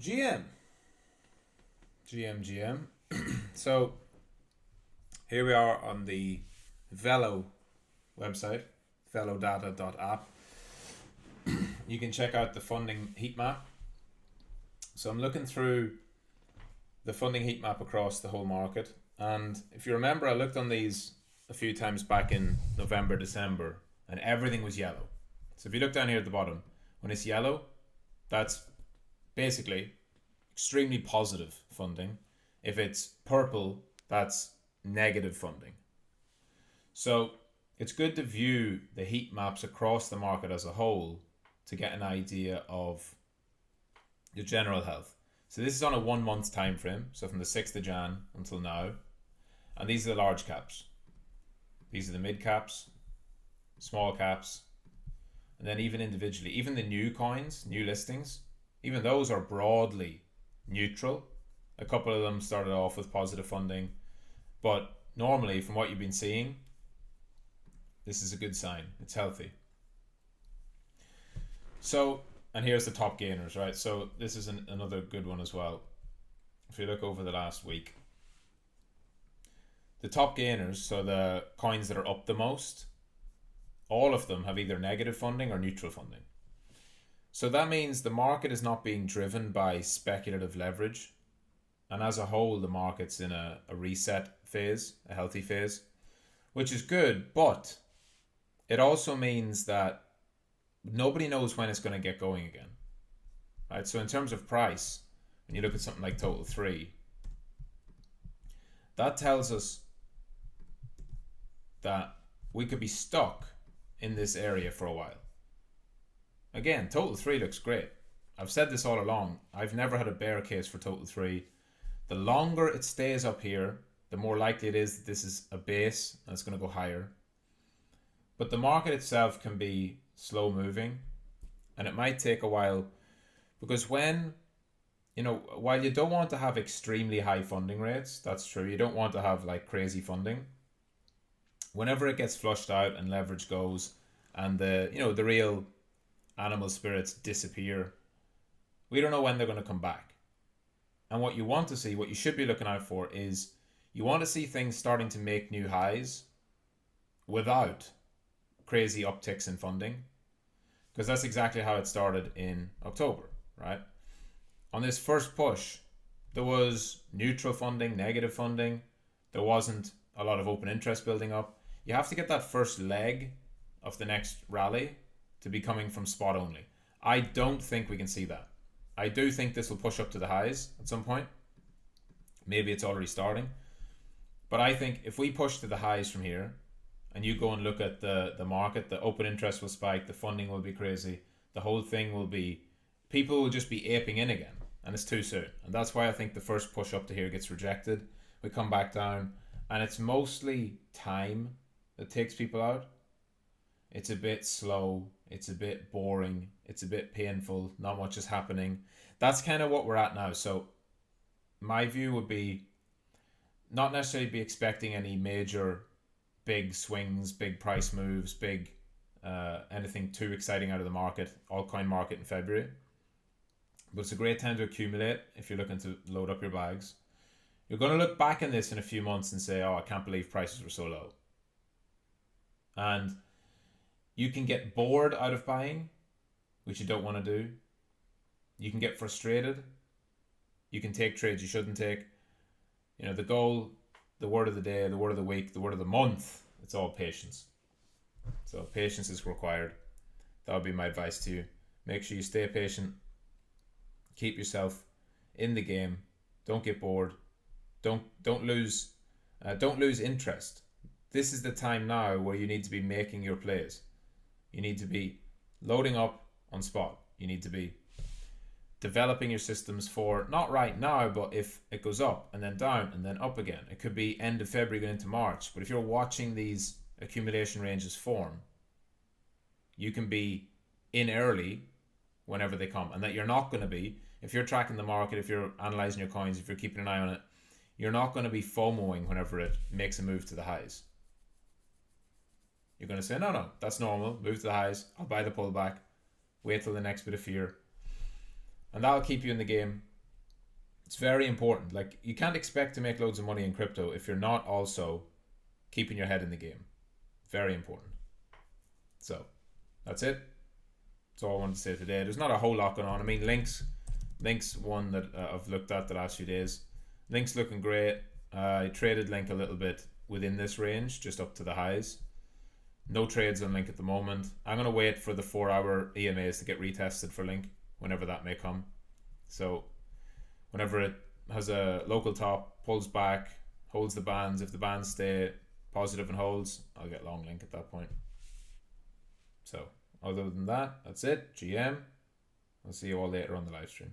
GM. GM. So here we are on the Velo website, velodata.app. You can check out the funding heat map. So I'm looking through the funding heat map across the whole market. And if you remember, I looked on these a few times back in November, December, and everything was yellow. So if you look down here at the bottom, when it's yellow, that's basically extremely positive funding. If it's purple, that's negative funding. So it's good to view the heat maps across the market as a whole to get an idea of your general health. So this is on a 1 month time frame, so from the 6th of Jan until now. And these are the large caps. These are the mid caps, small caps, and then even individually, even the new coins, new listings, even those are broadly neutral. A couple of them started off with positive funding, but normally from what you've been seeing, this is a good sign. It's healthy. So, and here's the top gainers, right? So this is another good one as well. If you look over the last week, the top gainers, so the coins that are up the most, all of them have either negative funding or neutral funding. So that means the market is not being driven by speculative leverage. And as a whole, the market's in a reset phase, a healthy phase, which is good. But it also means that nobody knows when it's going to get going again. Right? So in terms of price, when you look at something like Total 3, that tells us that we could be stuck in this area for a while. Again, Total 3 looks great. I've said this all along. I've never had a bear case for Total 3. The longer it stays up here, the more likely it is that this is a base and it's going to go higher. But the market itself can be slow moving, and it might take a while, because when, while you don't want to have extremely high funding rates, that's true, you don't want to have like crazy funding. Whenever it gets flushed out and leverage goes and the real animal spirits disappear, we don't know when they're going to come back. And what you want to see, what you should be looking out for, is you want to see things starting to make new highs without crazy upticks in funding, because that's exactly how it started in October, right? On this first push, there was neutral funding, negative funding. There wasn't a lot of open interest building up. You have to get that first leg of the next rally to be coming from spot only. I don't think we can see that. I do think this will push up to the highs at some point. Maybe it's already starting. But I think if we push to the highs from here, and you go and look at the market, the open interest will spike, the funding will be crazy, the whole thing will be, people will just be aping in again, and it's too soon. And that's why I think the first push up to here gets rejected. We come back down, and it's mostly time that takes people out. It's a bit slow, it's a bit boring, it's a bit painful, not much is happening. That's kind of what we're at now. So my view would be not necessarily be expecting any major big swings, big price moves, big anything too exciting out of the market, altcoin market in February. But it's a great time to accumulate if you're looking to load up your bags. You're going to look back on this in a few months and say, oh, I can't believe prices were so low. And you can get bored out of buying, which you don't want to do. You can get frustrated. You can take trades you shouldn't take. The goal, the word of the day, the word of the week, the word of the month, it's all patience. So patience is required. That would be my advice to you. Make sure you stay patient. Keep yourself in the game. Don't get bored. Don't lose interest. This is the time now where you need to be making your plays. You need to be loading up on spot. You need to be developing your systems for, not right now, but if it goes up and then down and then up again. It could be end of February going into March. But if you're watching these accumulation ranges form, you can be in early whenever they come. And that you're not going to be, if you're tracking the market, if you're analyzing your coins, if you're keeping an eye on it, you're not going to be FOMOing whenever it makes a move to the highs. You're going to say, no, that's normal. Move to the highs. I'll buy the pullback. Wait till the next bit of fear. And that'll keep you in the game It's very important. Like, you can't expect to make loads of money in crypto if you're not also keeping your head in the game. Very important. So that's it. That's all I wanted to say today. There's not a whole lot going on. I mean, Link's one that I've looked at the last few days. Link's looking great. I traded Link a little bit within this range, just up to the highs. No trades on Link at the moment. I'm going to wait for the 4-hour EMAs to get retested for Link, whenever that may come. So whenever it has a local top, pulls back, holds the bands, if the bands stay positive and holds, I'll get long Link at that point. So other than that, that's it. GM. I'll see you all later on the live stream.